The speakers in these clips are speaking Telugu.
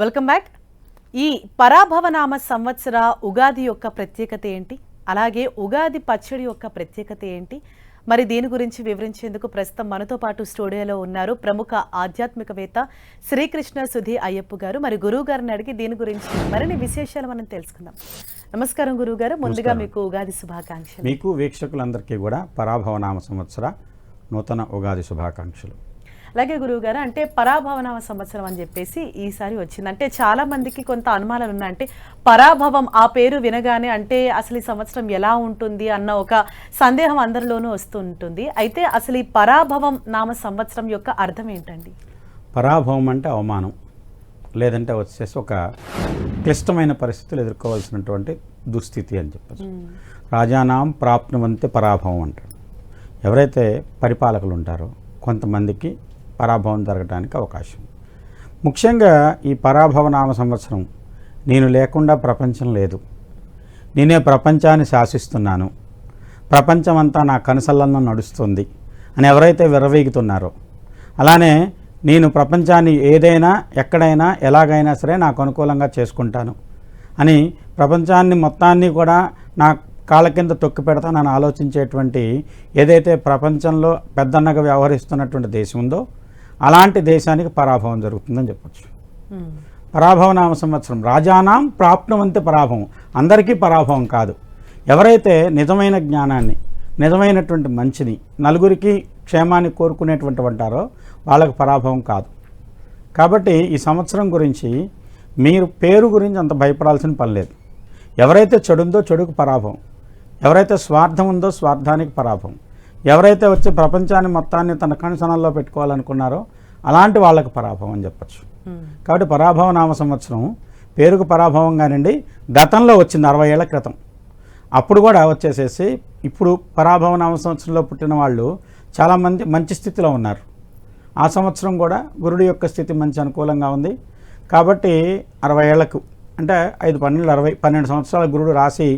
Welcome back. ఈ పరాభవనామ సంవత్సర ఉగాది యొక్క ప్రత్యేకత ఏంటి, అలాగే ఉగాది పచ్చడి యొక్క ప్రత్యేకత ఏంటి, మరి దీని గురించి వివరించేందుకు ప్రస్తుతం మనతో పాటు స్టూడియోలో ఉన్నారు ప్రముఖ ఆధ్యాత్మికవేత్త శ్రీకృష్ణ సుధీ అయ్యప్ప గారు. మరి గురువు గారిని అడిగి దీని గురించి మరిన్ని విశేషాలు మనం తెలుసుకుందాం. నమస్కారం గురువు గారు, ముందుగా మీకు ఉగాది శుభాకాంక్షలు. మీకు వీక్షకులందరికీ కూడా పరాభవనామ సంవత్సర నూతన ఉగాది శుభాకాంక్షలు. అలాగే గురువు గారు, అంటే పరాభవనామ సంవత్సరం అని చెప్పేసి ఈసారి వచ్చింది. అంటే చాలా మందికి కొంత అనుమానాలు ఉన్నాయి. అంటే పరాభవం ఆ పేరు వినగానే అంటే అసలు ఈ సంవత్సరం ఎలా ఉంటుంది అన్న ఒక సందేహం అందరిలోనూ వస్తుంటుంది. అయితే అసలు ఈ పరాభవం నామ సంవత్సరం యొక్క అర్థం ఏంటండి? పరాభవం అంటే అవమానం, లేదంటే వచ్చేసి ఒక క్లిష్టమైన పరిస్థితులు ఎదుర్కోవాల్సినటువంటి దుస్థితి అని చెప్పచ్చు. రాజానాం ప్రాప్నువంతే పరాభవం అంటారు. ఎవరైతే పరిపాలకులు ఉంటారో కొంతమందికి పరాభవం జరగడానికి అవకాశం. ముఖ్యంగా ఈ పరాభవనామ సంవత్సరం నేను లేకుండా ప్రపంచం లేదు, నేనే ప్రపంచాన్ని శాసిస్తున్నాను, ప్రపంచమంతా నా కనుసల్లల్లో నడుస్తుంది అని ఎవరైతే విర్రవీగుతున్నారో, అలానే నేను ప్రపంచాన్ని ఏదైనా ఎక్కడైనా ఎలాగైనా సరే నాకు అనుకూలంగా చేసుకుంటాను అని ప్రపంచాన్ని మొత్తాన్ని కూడా నా కాళ్ళ కింద తొక్కి పెడతానని ఆలోచించేటువంటి ఏదైతే ప్రపంచంలో పెద్దన్నగా వ్యవహరిస్తున్నటువంటి దేశం ఉందో అలాంటి దేశానికి పరాభవం జరుగుతుందని చెప్పచ్చు. పరాభవనామ సంవత్సరం రాజానాం ప్రాప్నువంతే పరాభవం, అందరికీ పరాభవం కాదు. ఎవరైతే నిజమైన జ్ఞానాన్ని, నిజమైనటువంటి మంచిని, నలుగురికి క్షేమాన్ని కోరుకునేటువంటి ఉంటారో వాళ్ళకు పరాభవం కాదు. కాబట్టి ఈ సంవత్సరం గురించి మీరు పేరు గురించి అంత భయపడాల్సిన పని లేదు. ఎవరైతే చెడుందో చెడుకు పరాభవం, ఎవరైతే స్వార్థం ఉందో స్వార్థానికి పరాభవం, ఎవరైతే వచ్చి ప్రపంచాన్ని మొత్తాన్ని తన కనుసనల్లో పెట్టుకోవాలనుకున్నారో అలాంటి వాళ్ళకి పరాభవం అని చెప్పచ్చు. కాబట్టి పరాభవ నామ సంవత్సరం పేరుకు పరాభవంగానండి. గతంలో వచ్చింది 60 ఏళ్ల క్రితం. అప్పుడు కూడా వచ్చేసేసి ఇప్పుడు పరాభవ నామ సంవత్సరంలో పుట్టిన వాళ్ళు చాలామంది మంచి స్థితిలో ఉన్నారు. ఆ సంవత్సరం కూడా గురుడి యొక్క స్థితి మంచి అనుకూలంగా ఉంది. కాబట్టి 60 ఏళ్లకు అంటే 5, 12, 12 సంవత్సరాల గురుడు రాసి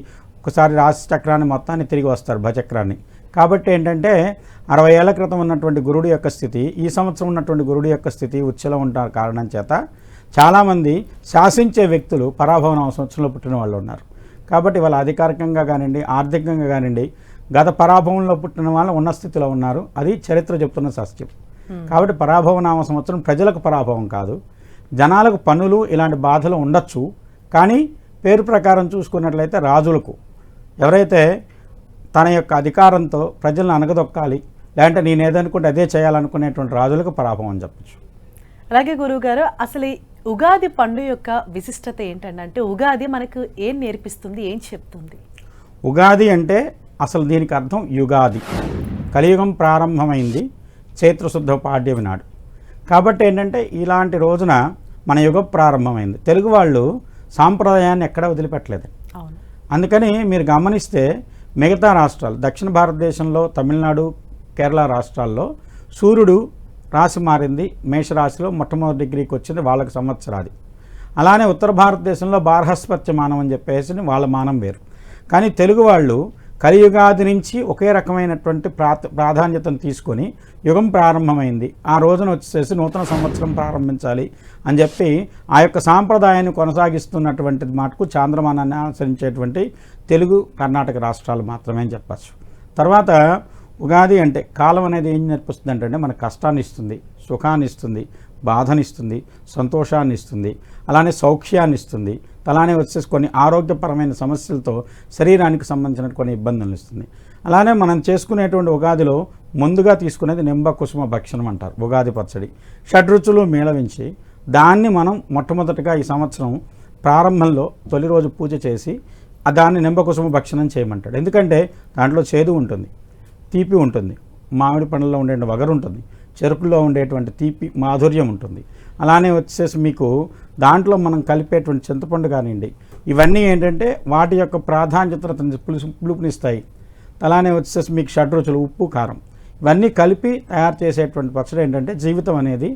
ఒకసారి రాశి చక్రాన్ని మొత్తాన్ని తిరిగి వస్తారు, భచక్రాన్ని. కాబట్టి ఏంటంటే 60 ఏళ్ల క్రితం ఉన్నటువంటి గురుడు యొక్క స్థితి, ఈ సంవత్సరం ఉన్నటువంటి గురుడు యొక్క స్థితి ఉచ్ఛలో ఉంటారు కారణం చేత చాలామంది శాసించే వ్యక్తులు పరాభవనామ సంవత్సరంలో పుట్టిన వాళ్ళు ఉన్నారు. కాబట్టి వాళ్ళ అధికారికంగా కానివ్వండి, ఆర్థికంగా కానివ్వండి, గత పరాభవంలో పుట్టిన వాళ్ళు ఉన్న స్థితిలో ఉన్నారు. అది చరిత్ర చెప్తున్న సత్యం. కాబట్టి పరాభవనామ సంవత్సరం ప్రజలకు పరాభవం కాదు, జనాలకు పన్నులు ఇలాంటి బాధలు ఉండొచ్చు. కానీ పేరు ప్రకారం చూసుకున్నట్లయితే రాజులకు, ఎవరైతే తన యొక్క అధికారంతో ప్రజలను అనగదొక్కాలి, లేదంటే నేను ఏదనుకుంటే అదే చేయాలనుకునేటువంటి రాజులకు పరాభవం అని చెప్పచ్చు. అలాగే గురువుగారు, అసలు ఈ ఉగాది పండుగ యొక్క విశిష్టత ఏంటంటే, అంటే ఉగాది మనకు ఏం నేర్పిస్తుంది, ఏం చెప్తుంది? ఉగాది అంటే అసలు దీనికి అర్థం యుగాది. కలియుగం ప్రారంభమైంది చైత్రశుద్ధ పాడ్యమి నాడు. కాబట్టి ఏంటంటే ఇలాంటి రోజున మన యుగం ప్రారంభమైంది. తెలుగు వాళ్ళు సాంప్రదాయాన్ని ఎక్కడా వదిలిపెట్టలేదు. అందుకని మీరు గమనిస్తే మిగతా రాష్ట్రాలు, దక్షిణ భారతదేశంలో తమిళనాడు, కేరళ రాష్ట్రాల్లో సూర్యుడు రాశి మారింది, మేషరాశిలో మొట్టమొదటి డిగ్రీకి వచ్చింది వాళ్ళకి సంవత్సరాది. అలానే ఉత్తర భారతదేశంలో బార్హస్పత్య మానం అని చెప్పేసి వాళ్ళ మానం వేరు. కానీ తెలుగు వాళ్ళు కలియుగాది నుంచి ఒకే రకమైనటువంటి ప్రాధాన్యతను తీసుకొని యుగం ప్రారంభమైంది, ఆ రోజున వచ్చేసి నూతన సంవత్సరం ప్రారంభించాలి అని చెప్పి ఆ యొక్క సాంప్రదాయాన్ని కొనసాగిస్తున్నటువంటి మాటకు చాంద్రమానాన్ని అనుసరించేటువంటి తెలుగు, కర్ణాటక రాష్ట్రాలు మాత్రమే అని చెప్పచ్చు. తర్వాత ఉగాది అంటే కాలం అనేది ఏం నేర్పిస్తుంది అంటే మనకు కష్టాన్ని ఇస్తుంది, సుఖాన్ని ఇస్తుంది, బాధనిస్తుంది, సంతోషాన్ని ఇస్తుంది, అలానే సౌఖ్యాన్ని ఇస్తుంది, అలానే వచ్చేసి కొన్ని ఆరోగ్యపరమైన సమస్యలతో శరీరానికి సంబంధించిన కొన్ని ఇబ్బందులు ఇస్తుంది. అలానే మనం చేసుకునేటువంటి ఉగాదిలో ముందుగా తీసుకునేది నింబ కుసుమ భక్షణం అంటారు, ఉగాది పచ్చడి. షడ్రుచులు మేళవించి దాన్ని మనం మొట్టమొదటిగా ఈ సంవత్సరం ప్రారంభంలో తొలి రోజు పూజ చేసి దాన్ని నింబ కుసుమ భక్షణం చేయమంటాడు. ఎందుకంటే దాంట్లో చేదు ఉంటుంది, తీపి ఉంటుంది, మామిడి పండ్లలో ఉండే వగరు ఉంటుంది, చెరుకుల్లో ఉండేటువంటి తీపి మాధుర్యం ఉంటుంది. అలానే వచ్చేసి మీకు దాంట్లో మనం కలిపేటువంటి చింతపండు కానివ్వండి, ఇవన్నీ ఏంటంటే వాటి యొక్క ప్రాధాన్యతను పులుపునిస్తాయి. అలానే వచ్చేసి మీకు షడ్రుచులు, ఉప్పు, కారం ఇవన్నీ కలిపి తయారు చేసేటువంటి పచ్చడి ఏంటంటే జీవితం అనేది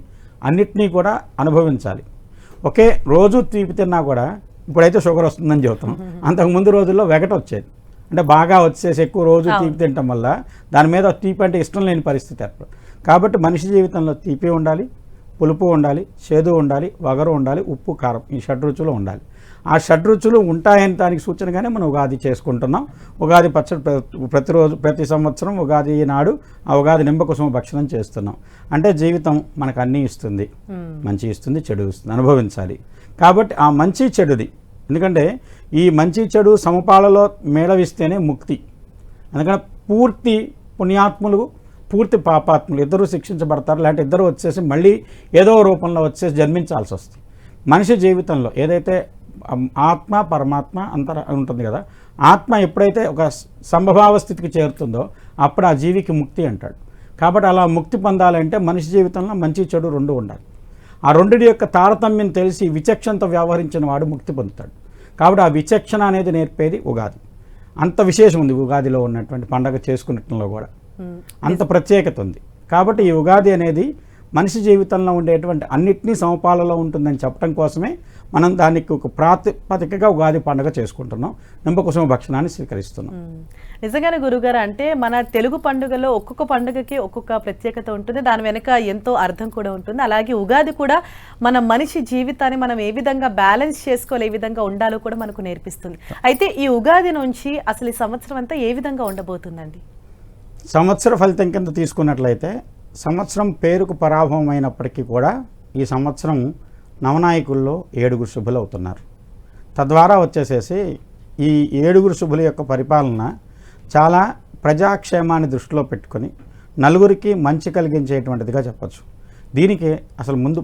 అన్నిటినీ కూడా అనుభవించాలి. ఒకే రోజు తీపి తిన్నా కూడా ఇప్పుడైతే షుగర్ వస్తుందని చెబుతాం, అంతకుముందు రోజుల్లో వెగట వచ్చేది. అంటే బాగా వచ్చేసి ఎక్కువ రోజు తీపి తినటం వల్ల దాని మీద తీపి అంటే ఇష్టం లేని పరిస్థితి ఏర్పడు. కాబట్టి మనిషి జీవితంలో తీపి ఉండాలి, పులుపు ఉండాలి, చేదు ఉండాలి, వగరు ఉండాలి, ఉప్పు కారం, ఈ షడ్రుచులు ఉండాలి. ఆ షడ్రుచులు ఉంటాయని దానికి సూచనగానే మనం ఉగాది చేసుకుంటున్నాం. ఉగాది పచ్చడి ప్రతిరోజు ప్రతి సంవత్సరం ఉగాది నాడు ఆ ఉగాది నింబకుసుమ భక్షణం చేస్తున్నాం. అంటే జీవితం మనకు అన్నీ ఇస్తుంది, మంచి ఇస్తుంది, చెడు ఇస్తుంది, అనుభవించాలి. కాబట్టి ఆ మంచి చెడుది, ఎందుకంటే ఈ మంచి చెడు సమపాలలో మేళవిస్తేనే ముక్తి. అందుకని పూర్తి పుణ్యాత్ములు, పూర్తి పాపాత్ములు ఇద్దరూ శిక్షించబడతారు. లేదంటే ఇద్దరు వచ్చేసి మళ్ళీ ఏదో రూపంలో వచ్చేసి జన్మించాల్సి వస్తుంది. మనిషి జీవితంలో ఏదైతే ఆత్మ పరమాత్మ అంతర ఉంటుంది కదా, ఆత్మ ఎప్పుడైతే ఒక సంభవావ స్థితికి చేరుతుందో అప్పుడు ఆ జీవికి ముక్తి అంటాడు. కాబట్టి అలా ముక్తి పొందాలంటే మనిషి జీవితంలో మంచి చెడు రెండు ఉండాలి. ఆ రెండిటి యొక్క తారతమ్యం తెలిసి విచక్షణతో వ్యవహరించిన వాడు ముక్తి పొందుతాడు. కాబట్టి ఆ విచక్షణ అనేది నేర్పేది ఉగాది. అంత విశేషం ఉంది ఉగాదిలో ఉన్నటువంటి పండగ చేసుకున్నట్లో కూడా అంత ప్రత్యేకత ఉంది. కాబట్టి ఈ ఉగాది అనేది మనిషి జీవితంలో ఉండేటువంటి అన్నిటినీ సమపాలలో ఉంటుందని చెప్పడం కోసమే మనం దానికి ఒక ప్రాతిపదికగా ఉగాది పండుగ చేసుకుంటున్నాం, నింబకుసుమ భక్షణాన్ని స్వీకరిస్తున్నాం. నిజంగానే గురుగారు, అంటే మన తెలుగు పండుగలో ఒక్కొక్క పండుగకి ఒక్కొక్క ప్రత్యేకత ఉంటుంది, దాని వెనుక ఎంతో అర్థం కూడా ఉంటుంది. అలాగే ఉగాది కూడా మన మనిషి జీవితాన్ని మనం ఏ విధంగా బ్యాలెన్స్ చేసుకోవాలి, ఏ విధంగా ఉండాలో కూడా మనకు నేర్పిస్తుంది. అయితే ఈ ఉగాది నుంచి అసలు ఈ సంవత్సరం అంతా ఏ విధంగా ఉండబోతుందండి? సంవత్సర ఫలితం కింద తీసుకున్నట్లయితే సంవత్సరం పేరుకు పరాభవం అయినప్పటికీ కూడా ఈ సంవత్సరం నవనాయకుల్లో 7 శుభులు అవుతున్నారు. తద్వారా వచ్చేసేసి ఈ 7 శుభుల యొక్క పరిపాలన చాలా ప్రజాక్షేమాన్ని దృష్టిలో పెట్టుకొని నలుగురికి మంచి కలిగించేటువంటిదిగా చెప్పచ్చు. దీనికి అసలు ముందు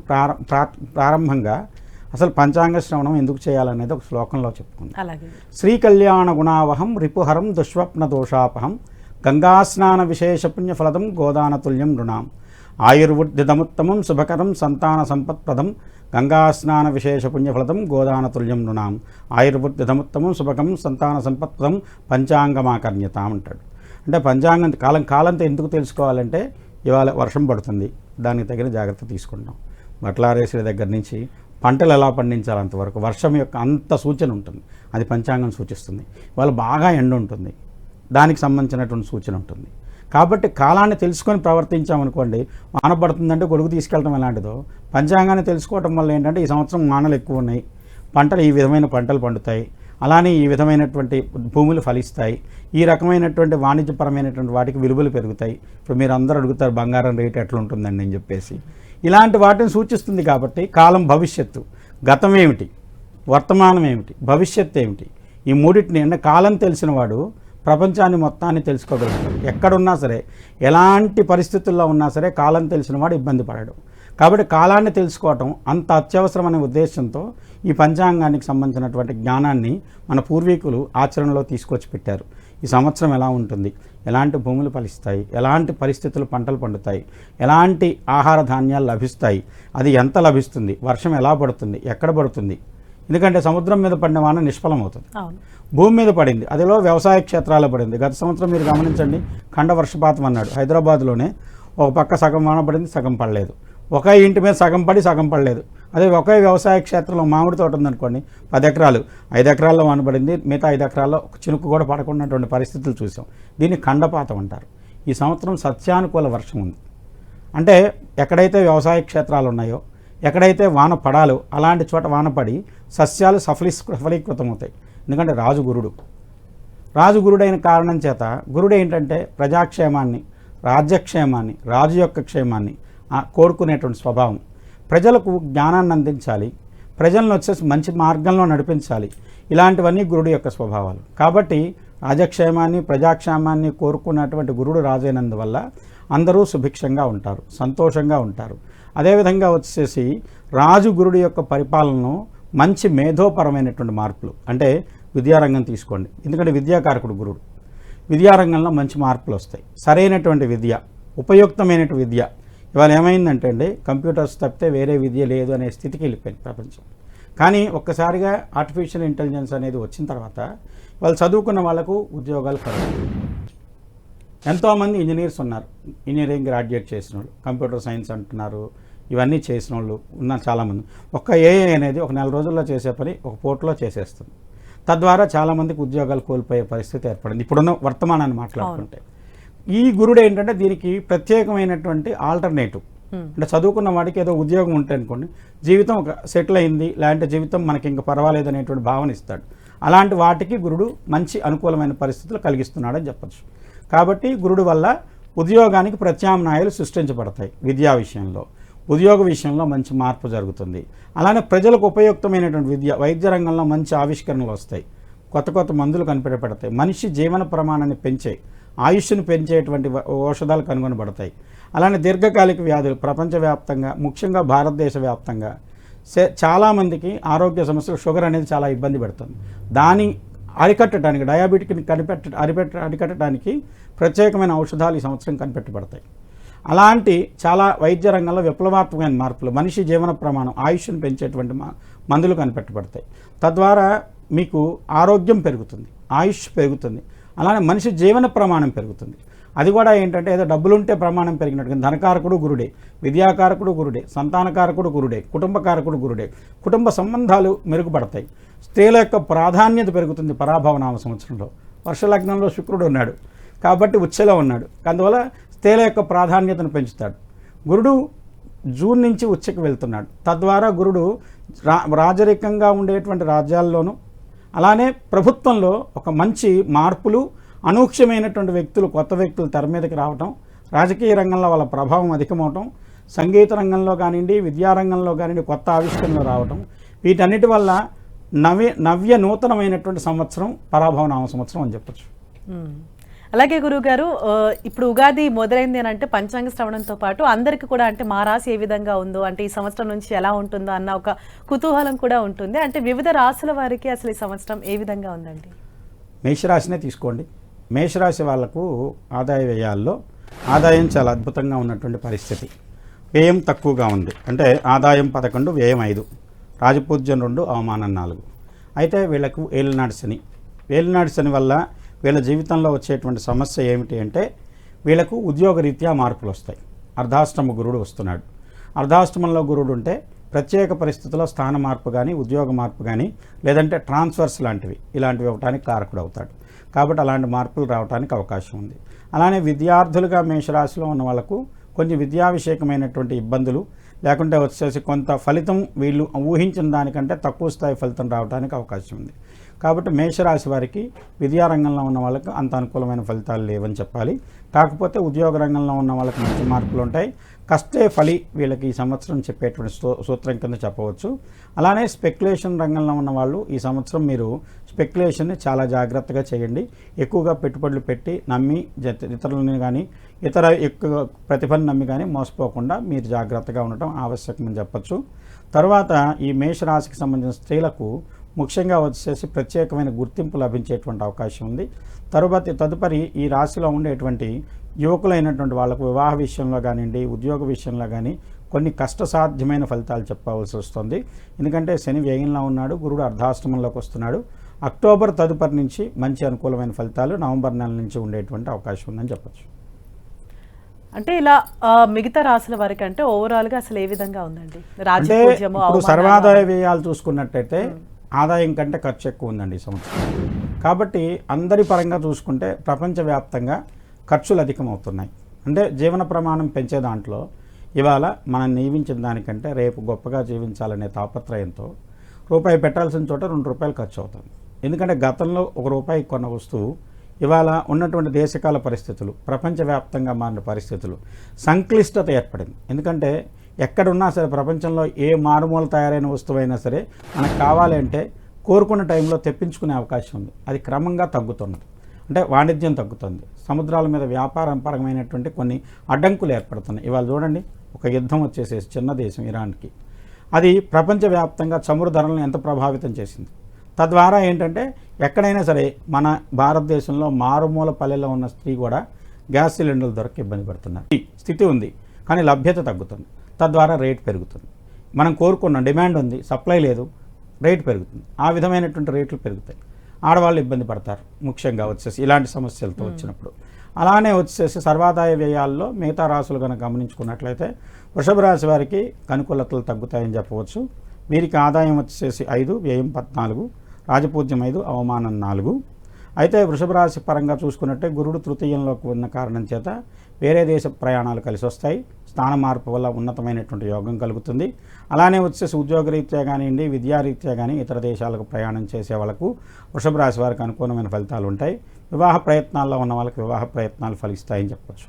ప్రారంభంగా అసలు పంచాంగ శ్రవణం ఎందుకు చేయాలనేది ఒక శ్లోకంలో చెప్పుకుంది. అలాగే శ్రీ కళ్యాణ గుణావహం రిపుహరం దుష్వప్న దోషాపహం గంగాస్నాన విశేష పుణ్యఫలదం గోదానతుల్యం నృణాం ఆయుర్వృద్ధిదముత్తమం శుభకరం సంతాన సంపత్ప్రదం గంగాస్నాన విశేష పుణ్యఫలదం గోదానతుల్యం నృణాం ఆయుర్వృద్ధిదముత్తమం శుభకం సంతాన సంపత్ప్రదం పంచాంగమాకర్ణ్యతాం అంటాడు. అంటే పంచాంగం కాలంతో ఎందుకు తెలుసుకోవాలంటే ఇవాళ వర్షం పడుతుంది, దానికి తగిన జాగ్రత్త తీసుకుంటాం. బట్లారేసిన దగ్గర నుంచి పంటలు ఎలా పండించాలంతవరకు వర్షం యొక్క అంత సూచన ఉంటుంది, అది పంచాంగం సూచిస్తుంది. ఇవాళ బాగా ఎండ ఉంటుంది, దానికి సంబంధించినటువంటి సూచన ఉంటుంది. కాబట్టి కాలాన్ని తెలుసుకొని ప్రవర్తించామనుకోండి, వాన పడుతుందంటే గొడుగు తీసుకెళ్ళడం ఎలాంటిదో పంచాంగాన్ని తెలుసుకోవటం వల్ల ఏంటంటే ఈ సంవత్సరం వానలు ఎక్కువ ఉన్నాయి, పంటలు ఈ విధమైన పంటలు పండుతాయి, అలానే ఈ విధమైనటువంటి భూములు ఫలిస్తాయి, ఈ రకమైనటువంటి వాణిజ్యపరమైనటువంటి వాటికి విలువలు పెరుగుతాయి. ఇప్పుడు మీరు అందరూ అడుగుతారు బంగారం రేటు ఎట్లా ఉంటుందండి అని చెప్పేసి, ఇలాంటి వాటిని సూచిస్తుంది. కాబట్టి కాలం భవిష్యత్తు, గతం ఏమిటి, వర్తమానం ఏమిటి, భవిష్యత్తు ఏమిటి, ఈ మూడింటిని అంటే కాలం తెలిసిన వాడు ప్రపంచాన్ని మొత్తాన్ని తెలుసుకోగలుగుతాడు. ఎక్కడున్నా సరే, ఎలాంటి పరిస్థితుల్లో ఉన్నా సరే కాలం తెలిసిన వాడు ఇబ్బంది పడడు. కాబట్టి కాలాన్ని తెలుసుకోవటం అంత అత్యవసరమనే ఉద్దేశంతో ఈ పంచాంగానికి సంబంధించినటువంటి జ్ఞానాన్ని మన పూర్వీకులు ఆచరణలో తీసుకొచ్చి పెట్టారు. ఈ సంవత్సరం ఎలా ఉంటుంది, ఎలాంటి భూములు ఫలిస్తాయి, ఎలాంటి పరిస్థితులు పంటలు పండుతాయి, ఎలాంటి ఆహార ధాన్యాలు లభిస్తాయి, అది ఎంత లభిస్తుంది, వర్షం ఎలా పడుతుంది, ఎక్కడ పడుతుంది. ఎందుకంటే సముద్రం మీద పడిన వాన నిష్ఫలం అవుతుంది, భూమి మీద పడింది, అదిలో వ్యవసాయ క్షేత్రాల్లో పడింది. గత సంవత్సరం మీరు గమనించండి, ఖండ వర్షపాతం అన్నాడు. హైదరాబాద్లోనే ఒక పక్క సగం వాన పడింది, సగం పడలేదు. ఒకే ఇంటి మీద సగం పడి సగం పడలేదు. అదే ఒకే వ్యవసాయ క్షేత్రంలో మామిడి తోట ఉందనుకోండి, 10 ఎకరాలు 5 ఎకరాల్లో వాన పడింది, మిగతా 5 ఎకరాల్లో ఒక చినుకు కూడా పడకున్నటువంటి పరిస్థితులు చూసాం. దీన్ని ఖండపాతం అంటారు. ఈ సంవత్సరం సత్యానుకూల వర్షం ఉంది. అంటే ఎక్కడైతే వ్యవసాయ క్షేత్రాలు ఉన్నాయో, ఎక్కడైతే వాన పడాలో అలాంటి చోట వాన పడి సస్యాలు సఫలీకృతమవుతాయి. ఎందుకంటే రాజు గురుడైన కారణం చేత గురుడు ఏంటంటే ప్రజాక్షేమాన్ని, రాజ్యక్షేమాన్ని, రాజు యొక్క క్షేమాన్ని కోరుకునేటువంటి స్వభావం. ప్రజలకు జ్ఞానాన్ని అందించాలి, ప్రజలను వచ్చేసి మంచి మార్గంలో నడిపించాలి. ఇలాంటివన్నీ గురుడు యొక్క స్వభావాలు. కాబట్టి రాజక్షేమాన్ని, ప్రజాక్షేమాన్ని కోరుకున్నటువంటి గురుడు రాజైనందువల్ల అందరూ సుభిక్షంగా ఉంటారు, సంతోషంగా ఉంటారు. అదేవిధంగా వచ్చేసి రాజు గురుడు యొక్క పరిపాలనలో మంచి మేధోపరమైనటువంటి మార్పులు, అంటే విద్యారంగం తీసుకోండి, ఎందుకంటే విద్యాకారకుడు గురుడు. విద్యారంగంలో మంచి మార్పులు వస్తాయి. సరైనటువంటి విద్య, ఉపయుక్తమైనటువంటి విద్య. ఇవాళ ఏమైందంటే అండి, కంప్యూటర్స్ తప్పితే వేరే విద్య లేదు అనే స్థితికి వెళ్ళిపోయింది ప్రపంచం. కానీ ఒక్కసారిగా ఆర్టిఫిషియల్ ఇంటెలిజెన్స్ అనేది వచ్చిన తర్వాత వాళ్ళు చదువుకున్న వాళ్ళకు ఉద్యోగాలు పడతాయి. ఎంతోమంది ఇంజనీర్స్ ఉన్నారు, ఇంజనీరింగ్ గ్రాడ్యుయేట్ చేసిన వాళ్ళు, కంప్యూటర్ సైన్స్ అంటున్నారు, ఇవన్నీ చేసిన వాళ్ళు ఉన్నారు చాలామంది. ఒక్క ఏఐ అనేది ఒక 4 రోజుల్లో చేసే పని ఒక పోర్టులో చేసేస్తుంది. తద్వారా చాలామందికి ఉద్యోగాలు కోల్పోయే పరిస్థితి ఏర్పడింది ఇప్పుడున్న వర్తమానాన్ని మాట్లాడుకుంటే. ఈ గురుడు ఏంటంటే దీనికి ప్రత్యేకమైనటువంటి ఆల్టర్నేటివ్, అంటే చదువుకున్న వాడికి ఏదో ఉద్యోగం ఉంటే అనుకోండి, జీవితం ఒక సెటిల్ అయింది, లేదంటే జీవితం మనకి ఇంకా పర్వాలేదు అనేటువంటి భావన ఇస్తాడు. అలాంటి వాటికి గురుడు మంచి అనుకూలమైన పరిస్థితులు కలిగిస్తున్నాడని చెప్పచ్చు. కాబట్టి గురుడు వల్ల ఉద్యోగానికి ప్రత్యామ్నాయాలు సృష్టించబడతాయి. విద్యా విషయంలో, ఉద్యోగ విషయంలో మంచి మార్పు జరుగుతుంది. అలానే ప్రజలకు ఉపయుక్తమైనటువంటి విద్య, వైద్య రంగంలో మంచి ఆవిష్కరణలు వస్తాయి. కొత్త కొత్త మందులు కనిపెట్టబడతాయి. మనిషి జీవన ప్రమాణాన్ని పెంచే, ఆయుష్ను పెంచేటువంటి ఔషధాలు కనుగొనబడతాయి. అలానే దీర్ఘకాలిక వ్యాధులు ప్రపంచవ్యాప్తంగా, ముఖ్యంగా భారతదేశ వ్యాప్తంగా చాలామందికి ఆరోగ్య సమస్యలు, షుగర్ అనేది చాలా ఇబ్బంది పెడుతుంది. దాన్ని అరికట్టడానికి, డయాబెటిక్ని అరికట్టడానికి ప్రత్యేకమైన ఔషధాలు ఈ సంవత్సరం కనిపెట్టబడతాయి. అలాంటి చాలా వైద్య రంగంలో విప్లవాత్మకమైన మార్పులు, మనిషి జీవన ప్రమాణం, ఆయుష్ను పెంచేటువంటి మందులు కనిపెట్టబడతాయి. తద్వారా మీకు ఆరోగ్యం పెరుగుతుంది, ఆయుష్ పెరుగుతుంది. అలానే మనిషి జీవన ప్రమాణం పెరుగుతుంది. అది కూడా ఏంటంటే ఏదో డబ్బులుంటే ప్రమాణం పెరిగినట్టు, ధనకారకుడు గురుడే, విద్యాకారకుడు గురుడే, సంతానకారకుడు గురుడే, కుటుంబకారకుడు గురుడే. కుటుంబ సంబంధాలు మెరుగుపడతాయి. స్త్రీల యొక్క ప్రాధాన్యత పెరుగుతుంది. పరాభవనామ సంవత్సరంలో వర్షలగ్నంలో శుక్రుడు ఉన్నాడు కాబట్టి ఉచ్చలో ఉన్నాడు. అందువల్ల స్త్రీల యొక్క ప్రాధాన్యతను పెంచుతాడు. గురుడు జూన్ నుంచి ఉచ్చకి వెళ్తున్నాడు. తద్వారా గురుడు రాజరికంగా ఉండేటువంటి రాజ్యాల్లోనూ, అలానే ప్రభుత్వంలో ఒక మంచి మార్పులు, అనూహ్యమైనటువంటి వ్యక్తులు, కొత్త వ్యక్తులు తెర మీదకి రావటం, రాజకీయ రంగంలో వాళ్ళ ప్రభావం అధికమవటం, సంగీత రంగంలో కానివ్వండి, విద్యారంగంలో కానివ్వండి కొత్త ఆవిష్కరణలు రావటం, వీటన్నిటి వల్ల నవ్య నూతనమైనటువంటి సంవత్సరం పరాభవనామ సంవత్సరం అని చెప్పచ్చు. అలాగే గురువుగారు, ఇప్పుడు ఉగాది మొదలైంది అని అంటే పంచాంగ శ్రవణంతో పాటు అందరికీ కూడా అంటే మా రాశి ఏ విధంగా ఉందో, అంటే ఈ సంవత్సరం నుంచి ఎలా ఉంటుందో అన్న ఒక కుతూహలం కూడా ఉంటుంది. అంటే వివిధ రాశుల వారికి అసలు ఈ సంవత్సరం ఏ విధంగా ఉందండి? మేషరాశినే తీసుకోండి. మేషరాశి వాళ్లకు ఆదాయ వ్యయాల్లో ఆదాయం చాలా అద్భుతంగా ఉన్నటువంటి పరిస్థితి. వ్యయం తక్కువగా ఉంది. అంటే ఆదాయం 11, వ్యయం 5, రాజపూజ్యం 2, అవమానం 4. అయితే వీళ్లకు ఏలినాటి శని. ఏలినాటి శని వల్ల వీళ్ళ జీవితంలో వచ్చేటువంటి సమస్య ఏమిటి అంటే, వీళ్ళకు ఉద్యోగరీత్యా మార్పులు వస్తాయి. అర్ధాష్టమ గురుడు వస్తున్నాడు. అర్ధాష్టమంలో గురుడు ఉంటే ప్రత్యేక పరిస్థితుల్లో స్థాన మార్పు కానీ, ఉద్యోగ మార్పు కానీ, లేదంటే ట్రాన్స్ఫర్స్ లాంటివి ఇలాంటివి ఇవ్వడానికి కారకుడు అవుతాడు. కాబట్టి అలాంటి మార్పులు రావడానికి అవకాశం ఉంది. అలానే విద్యార్థులుగా మేషరాశిలో ఉన్న వాళ్ళకు కొంచెం విద్యావిషయకమైనటువంటి ఇబ్బందులు, లేకుంటే వచ్చేసి కొంత ఫలితం వీళ్ళు ఊహించిన దానికంటే తక్కువ స్థాయి ఫలితం రావడానికి అవకాశం ఉంది. కాబట్టి మేషరాశి వారికి విద్యారంగంలో ఉన్న వాళ్ళకి అంత అనుకూలమైన ఫలితాలు లేవని చెప్పాలి. కాకపోతే ఉద్యోగ రంగంలో ఉన్న వాళ్ళకి మంచి మార్పులు ఉంటాయి. కష్టే ఫలి వీళ్ళకి ఈ సంవత్సరం చెప్పేటువంటి సూత్రం కింద చెప్పవచ్చు. అలానే స్పెక్యులేషన్ రంగంలో ఉన్న వాళ్ళు ఈ సంవత్సరం మీరు స్పెక్యులేషన్ని చాలా జాగ్రత్తగా చేయండి. ఎక్కువగా పెట్టుబడులు పెట్టి నమ్మి ఇతరులని కానీ ఇతర ఎక్కువ ప్రతిభను నమ్మి కానీ మోసపోకుండా మీరు జాగ్రత్తగా ఉండటం ఆవశ్యకమని చెప్పచ్చు. తర్వాత ఈ మేషరాశికి సంబంధించిన స్త్రీలకు ముఖ్యంగా వచ్చేసి ప్రత్యేకమైన గుర్తింపు లభించేటువంటి అవకాశం ఉంది. తదుపరి ఈ రాశిలో ఉండేటువంటి యువకులైనటువంటి వాళ్ళకు వివాహ విషయంలో కానివ్వండి, ఉద్యోగ విషయంలో కానీ కొన్ని కష్టసాధ్యమైన ఫలితాలు చెప్పవలసి వస్తుంది. ఎందుకంటే శని వ్యయంలో ఉన్నాడు, గురుడు అర్ధాష్టమంలోకి వస్తున్నాడు. అక్టోబర్ తదుపరి నుంచి మంచి అనుకూలమైన ఫలితాలు నవంబర్ నెల నుంచి ఉండేటువంటి అవకాశం ఉందని చెప్పచ్చు. అంటే ఇలా మిగతా రాశుల వారికి అంటే ఓవరాల్గా అసలు ఏ విధంగా ఉందండి? ఇప్పుడు సర్వాదాయ వ్యయాలు చూసుకున్నట్టయితే ఆదాయం కంటే ఖర్చు ఎక్కువ ఉందండి ఈ సంవత్సరం. కాబట్టి అందరి పరంగా చూసుకుంటే ప్రపంచవ్యాప్తంగా ఖర్చులు అధికమవుతున్నాయి. అంటే జీవన ప్రమాణం పెంచే దాంట్లో ఇవాళ మనం నియమించిన దానికంటే రేపు గొప్పగా జీవించాలనే తాపత్రయంతో రూపాయి పెట్టాల్సిన చోట 2 రూపాయలు ఖర్చు అవుతుంది. ఎందుకంటే గతంలో 1 రూపాయి కొన్న వస్తువు ఇవాళ ఉన్నటువంటి దేశకాల పరిస్థితులు, ప్రపంచవ్యాప్తంగా మారిన పరిస్థితులు, సంక్లిష్టత ఏర్పడింది. ఎందుకంటే ఎక్కడున్నా సరే ప్రపంచంలో ఏ మారుమూల తయారైన వస్తువైనా సరే మనకు కావాలంటే కోరుకున్న టైంలో తెప్పించుకునే అవకాశం ఉంది. అది క్రమంగా తగ్గుతున్నది. అంటే వాణిజ్యం తగ్గుతుంది. సముద్రాల మీద వ్యాపారపరమైనటువంటి కొన్ని అడ్డంకులు ఏర్పడుతున్నాయి. ఇవాళ చూడండి, ఒక యుద్ధం వచ్చేసేసి చిన్న దేశం ఇరాన్కి, అది ప్రపంచవ్యాప్తంగా చమురు ధరలను ఎంత ప్రభావితం చేసింది. తద్వారా ఏంటంటే ఎక్కడైనా సరే మన భారతదేశంలో మారుమూల పల్లెల్లో ఉన్న స్త్రీ కూడా గ్యాస్ సిలిండర్లు దొరక ఇబ్బంది పడుతున్నారు. ఈ స్థితి ఉంది, కానీ లభ్యత తగ్గుతుంది. తద్వారా రేట్ పెరుగుతుంది. మనం కోరుకున్న డిమాండ్ ఉంది, సప్లై లేదు, రేట్ పెరుగుతుంది. ఆ విధమైనటువంటి రేట్లు పెరుగుతాయి. ఆడవాళ్ళు ఇబ్బంది పడతారు ముఖ్యంగా వచ్చేసి ఇలాంటి సమస్యలతో వచ్చినప్పుడు. అలానే వచ్చేసి సర్వాదాయ వ్యయాల్లో మిగతా రాశులు కనుక గమనించుకున్నట్లయితే వృషభ రాశి వారికి అనుకూలతలు తగ్గుతాయని చెప్పవచ్చు. వీరికి ఆదాయం వచ్చేసి 5, వ్యయం 14, రాజపూజ్యం 5, అవమానం 4. అయితే వృషభ రాశి పరంగా చూసుకున్నట్టే గురుడు తృతీయంలోకి ఉన్న కారణం చేత వేరే దేశ ప్రయాణాలు కలిసి వస్తాయి. స్థాన మార్పు వల్ల ఉన్నతమైనటువంటి యోగం కలుగుతుంది. అలానే వచ్చేసి ఉద్యోగరీత్యా కానివ్వండి, విద్యారీత్యా కానీ ఇతర దేశాలకు ప్రయాణం చేసే వాళ్ళకు వృషభ రాశి వారికి అనుకూలమైన ఫలితాలు ఉంటాయి. వివాహ ప్రయత్నాల్లో ఉన్న వాళ్ళకి వివాహ ప్రయత్నాలు ఫలిస్తాయని చెప్పచ్చు.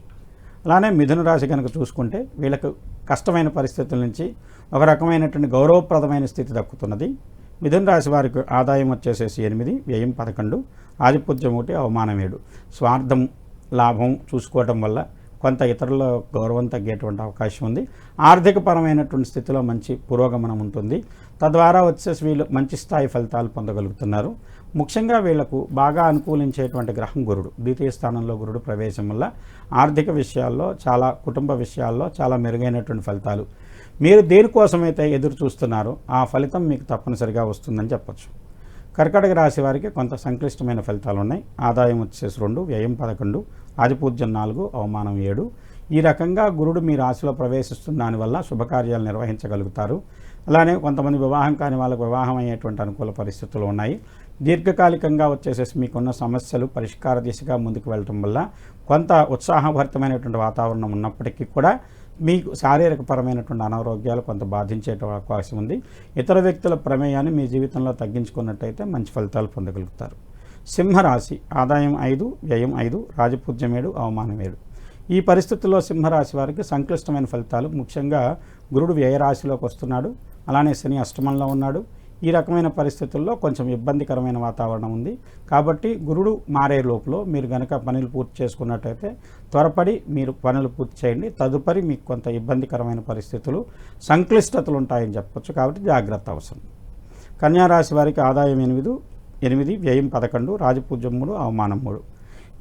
అలానే మిథున రాశి కనుక చూసుకుంటే వీళ్ళకు కష్టమైన పరిస్థితుల నుంచి ఒక రకమైనటువంటి గౌరవప్రదమైన స్థితి దక్కుతున్నది. మిథున రాశి వారికి ఆదాయం వచ్చేసేసి 8, వ్యయం 11, ఆధిపత్యం 1, అవమానం 7. స్వార్థం లాభం చూసుకోవటం వల్ల కొంత ఇతరుల గౌరవం తగ్గేటువంటి అవకాశం ఉంది. ఆర్థికపరమైనటువంటి స్థితిలో మంచి పురోగమనం ఉంటుంది. తద్వారా వచ్చేసి వీళ్ళు మంచి స్థాయి ఫలితాలు పొందగలుగుతున్నారు. ముఖ్యంగా వీళ్లకు బాగా అనుకూలించేటువంటి గ్రహం గురుడు. ద్వితీయ స్థానంలో గురుడు ప్రవేశం వల్ల ఆర్థిక విషయాల్లో చాలా, కుటుంబ విషయాల్లో చాలా మెరుగైనటువంటి ఫలితాలు. మీరు దేనికోసమైతే ఎదురు చూస్తున్నారో ఆ ఫలితం మీకు తప్పనిసరిగా వస్తుందని చెప్పచ్చు. కర్కాటక రాశి వారికి కొంత సంక్లిష్టమైన ఫలితాలు ఉన్నాయి. ఆదాయం వచ్చేసి 2, వ్యయం 11, ఆధిపత్యం 4, అవమానం 7. ఈ రకంగా గురుడు మీ రాశిలో ప్రవేశిస్తున్న దానివల్ల శుభకార్యాలు నిర్వహించగలుగుతారు. అలానే కొంతమంది వివాహం కాని వాళ్ళకు వివాహం అయ్యేటువంటి అనుకూల పరిస్థితులు ఉన్నాయి. దీర్ఘకాలికంగా వచ్చేసేసి మీకున్న సమస్యలు పరిష్కార దిశగా ముందుకు వెళ్ళటం వల్ల కొంత ఉత్సాహభరితమైనటువంటి వాతావరణం ఉన్నప్పటికీ కూడా మీకు శారీరకపరమైనటువంటి అనారోగ్యాలు కొంత బాధించే అవకాశం ఉంది. ఇతర వ్యక్తుల ప్రమేయాన్ని మీ జీవితంలో తగ్గించుకున్నట్టయితే మంచి ఫలితాలు పొందగలుగుతారు. సింహరాశి ఆదాయం 5, వ్యయం 5, రాజపూజ్యం 7, అవమానం 7. ఈ పరిస్థితుల్లో సింహరాశి వారికి సంక్లిష్టమైన ఫలితాలు. ముఖ్యంగా గురుడు వ్యయరాశిలోకి వస్తున్నాడు. అలానే శని అష్టమంలో ఉన్నాడు. ఈ రకమైన పరిస్థితుల్లో కొంచెం ఇబ్బందికరమైన వాతావరణం ఉంది. కాబట్టి గురుడు మారే లోపల మీరు కనుక పనులు పూర్తి చేసుకున్నట్టయితే త్వరపడి మీరు పనులు పూర్తి చేయండి. తదుపరి మీకు కొంత ఇబ్బందికరమైన పరిస్థితులు, సంక్లిష్టతలు ఉంటాయని చెప్పచ్చు. కాబట్టి జాగ్రత్త అవసరం. కన్యారాశి వారికి ఆదాయం 8, వ్యయం 11, రాజపూజ్యం 3, అవమానం 3.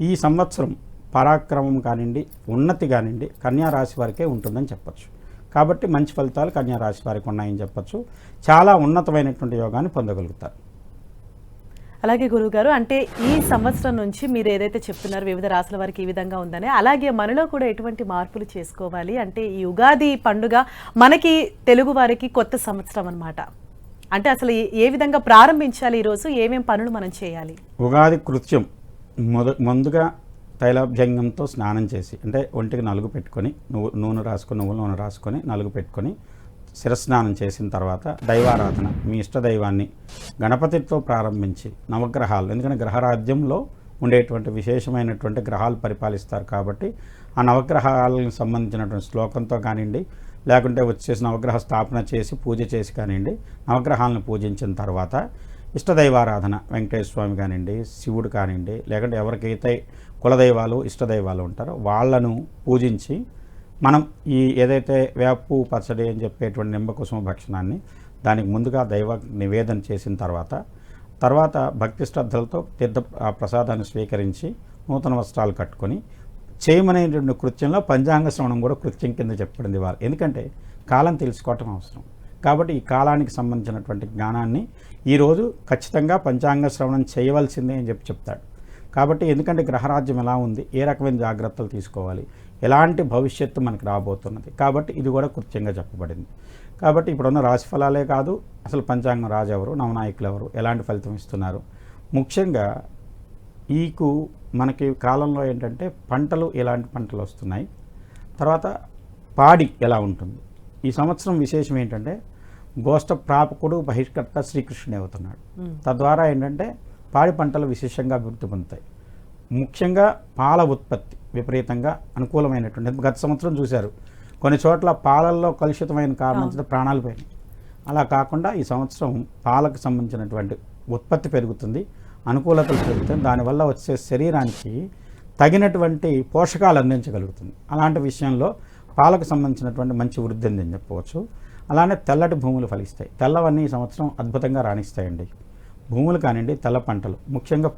ఈ సంవత్సరం పరాక్రమం కానివ్వండి, ఉన్నతి కానివ్వండి కన్యారాశి వారికే ఉంటుందని చెప్పచ్చు. కాబట్టి మంచి ఫలితాలు కన్యారాశి వారికి ఉన్నాయని చెప్పచ్చు. చాలా ఉన్నతమైనటువంటి యోగాన్ని పొందగలుగుతారు. అలాగే గురువుగారు, అంటే ఈ సంవత్సరం నుంచి మీరు ఏదైతే చెప్తున్నారో వివిధ రాశుల వారికి ఈ విధంగా ఉందని, అలాగే మనలో కూడా ఎటువంటి మార్పులు చేసుకోవాలి అంటే ఈ ఉగాది పండుగ మనకి తెలుగు వారికి కొత్త సంవత్సరం అన్నమాట. అంటే అసలు ఏ విధంగా ప్రారంభించాలి, ఈరోజు ఏమేం పనులు మనం చేయాలి? ఉగాది కృత్యం ముందుగా తైలాభ్యంగంతో స్నానం చేసి, అంటే ఒంటికి నలుగు పెట్టుకొని నూనె రాసుకొని, నువ్వుల నూనె రాసుకొని నలుగు పెట్టుకొని శిరస్నానం చేసిన తర్వాత దైవారాధన, మీ ఇష్టదైవాన్ని గణపతితో ప్రారంభించి నవగ్రహాలు, ఎందుకంటే గ్రహరాజ్యంలో ఉండేటువంటి విశేషమైనటువంటి గ్రహాలు పరిపాలిస్తారు కాబట్టి ఆ నవగ్రహాలకు సంబంధించినటువంటి శ్లోకంతో కానివ్వండి, లేకుంటే వచ్చేసి నవగ్రహ స్థాపన చేసి పూజ చేసి కానివ్వండి, నవగ్రహాలను పూజించిన తర్వాత ఇష్టదైవారాధన, వెంకటేశ్వర స్వామి కానివ్వండి, శివుడు కానివ్వండి, లేకుంటే ఎవరికైతే కులదైవాలు ఇష్టదైవాలు ఉంటారో వాళ్ళను పూజించి మనం ఈ ఏదైతే వేపు పచ్చడి అని చెప్పేటువంటి నింబకుసుమ భక్షణాన్ని దానికి ముందుగా దైవ నివేదన చేసిన తర్వాత భక్తి శ్రద్ధలతో తీర్థ ప్రసాదాన్ని స్వీకరించి నూతన వస్త్రాలు కట్టుకొని చేయమనేటువంటి కృత్యంలో పంచాంగ శ్రవణం కూడా కృత్యం కింద చెప్పబడింది వాళ్ళు. ఎందుకంటే కాలం తెలుసుకోవటం అవసరం. కాబట్టి ఈ కాలానికి సంబంధించినటువంటి జ్ఞానాన్ని ఈరోజు ఖచ్చితంగా పంచాంగ శ్రవణం చేయవలసిందే అని చెప్తాడు. కాబట్టి ఎందుకంటే గ్రహరాజ్యం ఎలా ఉంది, ఏ రకమైన జాగ్రత్తలు తీసుకోవాలి, ఎలాంటి భవిష్యత్తు మనకు రాబోతున్నది, కాబట్టి ఇది కూడా కృత్యంగా చెప్పబడింది. కాబట్టి ఇప్పుడున్న రాశి ఫలాలే కాదు, అసలు పంచాంగం రాజు ఎవరు, నవనాయకులు ఎవరు, ఎలాంటి ఫలితం ఇస్తున్నారు, ముఖ్యంగా మనకి కాలంలో ఏంటంటే పంటలు ఎలాంటి పంటలు వస్తున్నాయి, తర్వాత పాడి ఎలా ఉంటుంది. ఈ సంవత్సరం విశేషం ఏంటంటే గోష్ఠ ప్రాపకుడు బహిష్కర్త శ్రీకృష్ణుడే అవుతున్నాడు. తద్వారా ఏంటంటే పాడి పంటలు విశేషంగా అభివృద్ధి పొందుతాయి. ముఖ్యంగా పాల ఉత్పత్తి విపరీతంగా అనుకూలమైనటువంటి, గత సంవత్సరం చూశారు కొన్ని చోట్ల పాలల్లో కలుషితమైన కారణం చేత ప్రాణాలు పోయినాయి. అలా కాకుండా ఈ సంవత్సరం పాలకు సంబంధించినటువంటి ఉత్పత్తి పెరుగుతుంది, అనుకూలతలు పెరుగుతుంది, దానివల్ల వచ్చే శరీరానికి తగినటువంటి పోషకాలు అందించగలుగుతుంది. అలాంటి విషయంలో పాలకు సంబంధించినటువంటి మంచి వృద్ధి అని చెప్పవచ్చు. అలానే తెల్లటి భూములు ఫలిస్తాయి. తెల్లవన్నీ ఈ సంవత్సరం అద్భుతంగా రాణిస్తాయండి. భూములు కానివ్వండి, తెల్ల పంటలు, ముఖ్యంగా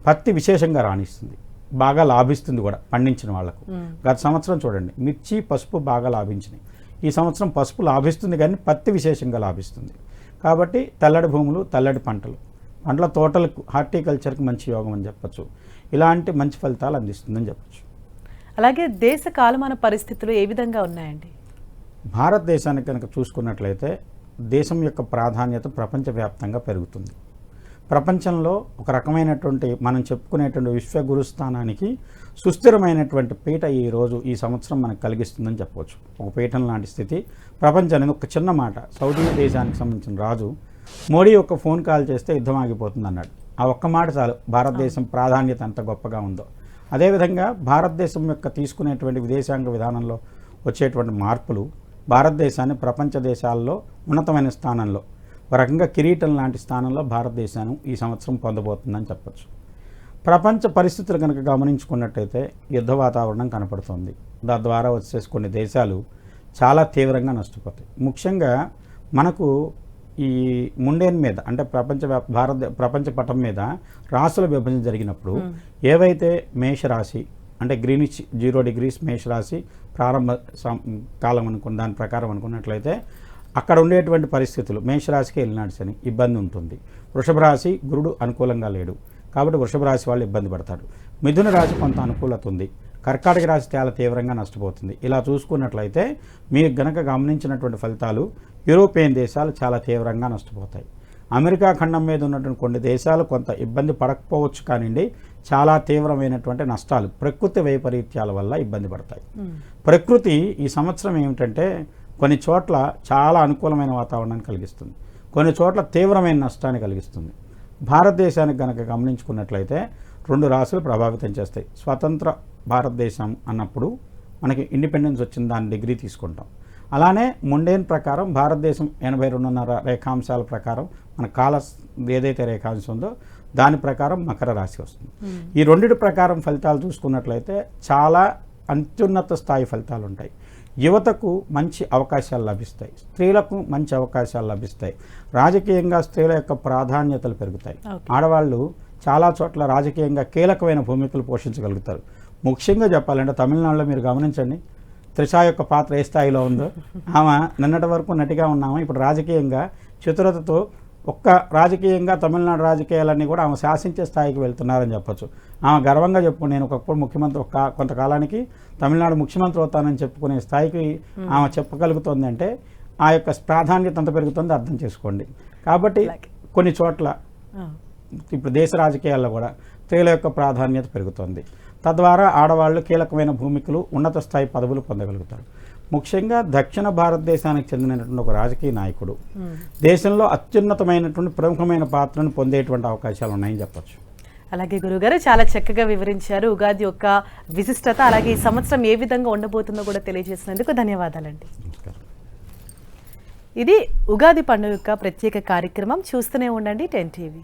పత్తి విశేషంగా రాణిస్తుంది, బాగా లాభిస్తుంది కూడా పండించిన వాళ్లకు. గత సంవత్సరం చూడండి మిర్చి, పసుపు బాగా లాభించినాయి. ఈ సంవత్సరం పసుపు లాభిస్తుంది కానీ పత్తి విశేషంగా లాభిస్తుంది. కాబట్టి తెల్లటి భూములు, తెల్లటి పంటల తోటలకు, హార్టికల్చర్కి మంచి యోగం అని చెప్పచ్చు. ఇలాంటి మంచి ఫలితాలు అందిస్తుందని చెప్పచ్చు. అలాగే దేశ కాలమాన పరిస్థితులు ఏ విధంగా ఉన్నాయండి? భారతదేశానికి కనుక చూసుకున్నట్లయితే దేశం యొక్క ప్రాధాన్యత ప్రపంచవ్యాప్తంగా పెరుగుతుంది. ప్రపంచంలో ఒక రకమైనటువంటి మనం చెప్పుకునేటువంటి విశ్వగురు స్థానానికి సుస్థిరమైనటువంటి పీట ఈరోజు ఈ సంవత్సరం మనకు కలిగిస్తుందని చెప్పవచ్చు. ఒక పీఠం లాంటి స్థితి ప్రపంచానికి. ఒక చిన్న మాట, సౌదీ దేశానికి సంబంధించిన రాజు మోడీ ఒక ఫోన్ కాల్ చేస్తే యుద్ధం ఆగిపోతుంది అన్నాడు. ఆ ఒక్క మాట చాలు భారతదేశం ప్రాధాన్యత ఎంత గొప్పగా ఉందో. అదేవిధంగా భారతదేశం యొక్క తీసుకునేటువంటి విదేశాంగ విధానంలో వచ్చేటువంటి మార్పులు భారతదేశాన్ని ప్రపంచ దేశాల్లో ఉన్నతమైన స్థానంలో, ఒక రకంగా కిరీటం లాంటి స్థానంలో భారతదేశాన్ని ఈ సంవత్సరం పొందబోతుందని చెప్పచ్చు. ప్రపంచ పరిస్థితులు కనుక గమనించుకున్నట్టయితే యుద్ధ వాతావరణం కనపడుతుంది. తద్వారా వచ్చేసి కొన్ని దేశాలు చాలా తీవ్రంగా నష్టపోతాయి. ముఖ్యంగా మనకు ఈ ముండేన్ మీద అంటే ప్రపంచ పటం మీద రాసుల విభజన జరిగినప్పుడు ఏవైతే మేషరాశి అంటే గ్రీనిచ్ 0 degrees మేషరాశి ప్రారంభ కాలం దాని ప్రకారం అనుకున్నట్లయితే అక్కడ ఉండేటువంటి పరిస్థితులు మేషరాశికి వెళ్ళినాడు శని, ఇబ్బంది ఉంటుంది. వృషభ రాశి గురుడు అనుకూలంగా లేడు కాబట్టి వృషభ రాశి వాళ్ళు ఇబ్బంది పడతారు. మిథున రాశి కొంత అనుకూలత ఉంది. కర్కాటక రాశి చాలా తీవ్రంగా నష్టపోతుంది. ఇలా చూసుకున్నట్లయితే మీరు గనక గమనించినటువంటి ఫలితాలు యూరోపియన్ దేశాలు చాలా తీవ్రంగా నష్టపోతాయి. అమెరికా ఖండం మీద ఉన్నటువంటి కొన్ని దేశాలు కొంత ఇబ్బంది పడకపోవచ్చు కానివ్వండి, చాలా తీవ్రమైనటువంటి నష్టాలు ప్రకృతి వైపరీత్యాల వల్ల ఇబ్బంది పడతాయి. ప్రకృతి ఈ సంవత్సరం ఏమిటంటే కొన్ని చోట్ల చాలా అనుకూలమైన వాతావరణాన్ని కలిగిస్తుంది, కొన్ని చోట్ల తీవ్రమైన నష్టాన్ని కలిగిస్తుంది. భారతదేశానికి కనుక గమనించుకున్నట్లయితే 2 రాశులు ప్రభావితం చేస్తాయి. స్వతంత్ర భారతదేశం అన్నప్పుడు మనకి ఇండిపెండెన్స్ వచ్చిన దాని డిగ్రీ తీసుకుంటాం. అలానే ముండేన్ ప్రకారం భారతదేశం 82.5 రేఖాంశాల ప్రకారం మన కాల ఏదైతే రేఖాంశం ఉందో దాని ప్రకారం మకర రాశి వస్తుంది. ఈ రెండిటి ప్రకారం ఫలితాలు చూసుకున్నట్లయితే చాలా అత్యున్నత స్థాయి ఫలితాలు ఉంటాయి. యువతకు మంచి అవకాశాలు లభిస్తాయి, స్త్రీలకు మంచి అవకాశాలు లభిస్తాయి. రాజకీయంగా స్త్రీల యొక్క ప్రాధాన్యతలు పెరుగుతాయి. ఆడవాళ్ళు చాలా చోట్ల రాజకీయంగా కీలకమైన భూమికలు పోషించగలుగుతారు. ముఖ్యంగా చెప్పాలంటే తమిళనాడులో మీరు గమనించండి, త్రిష యొక్క పాత్ర ఏ స్థాయిలో ఉందో. ఆమె నిన్నటి వరకు నటిగా ఉన్నాము, ఇప్పుడు రాజకీయంగా చతురతతో రాజకీయంగా తమిళనాడు రాజకీయాలన్నీ కూడా ఆమె శాసించే స్థాయికి వెళ్తున్నారని చెప్పొచ్చు. ఆమె గర్వంగా చెప్పుకుని నేను ఒకప్పుడు ముఖ్యమంత్రి కొంతకాలానికి తమిళనాడు ముఖ్యమంత్రి అవుతానని చెప్పుకునే స్థాయికి ఆమె చెప్పగలుగుతుంది అంటే ఆ యొక్క ప్రాధాన్యత అంత పెరుగుతుంది అర్థం చేసుకోండి. కాబట్టి కొన్ని చోట్ల ఇప్పుడు దేశ రాజకీయాల్లో కూడా స్త్రీల యొక్క ప్రాధాన్యత పెరుగుతుంది. తద్వారా ఆడవాళ్ళు కీలకమైన భూమికలు, ఉన్నత స్థాయి పదవులు పొందగలుగుతారు. ముఖ్యంగా దక్షిణ భారతదేశానికి చెందినటువంటి ఒక రాజకీయ నాయకుడు దేశంలో అత్యున్నతమైనటువంటి ప్రముఖమైన పాత్రను పొందేటువంటి అవకాశాలు ఉన్నాయని చెప్పచ్చు. అలాగే గురుగారు చాలా చక్కగా వివరించారు ఉగాది యొక్క విశిష్టత, అలాగే ఈ సంవత్సరం ఏ విధంగా ఉండబోతుందో కూడా తెలియజేసినందుకు ధన్యవాదాలండి. ఇది ఉగాది పండుగ యొక్క ప్రత్యేక కార్యక్రమం. చూస్తూనే ఉండండి 10 TV.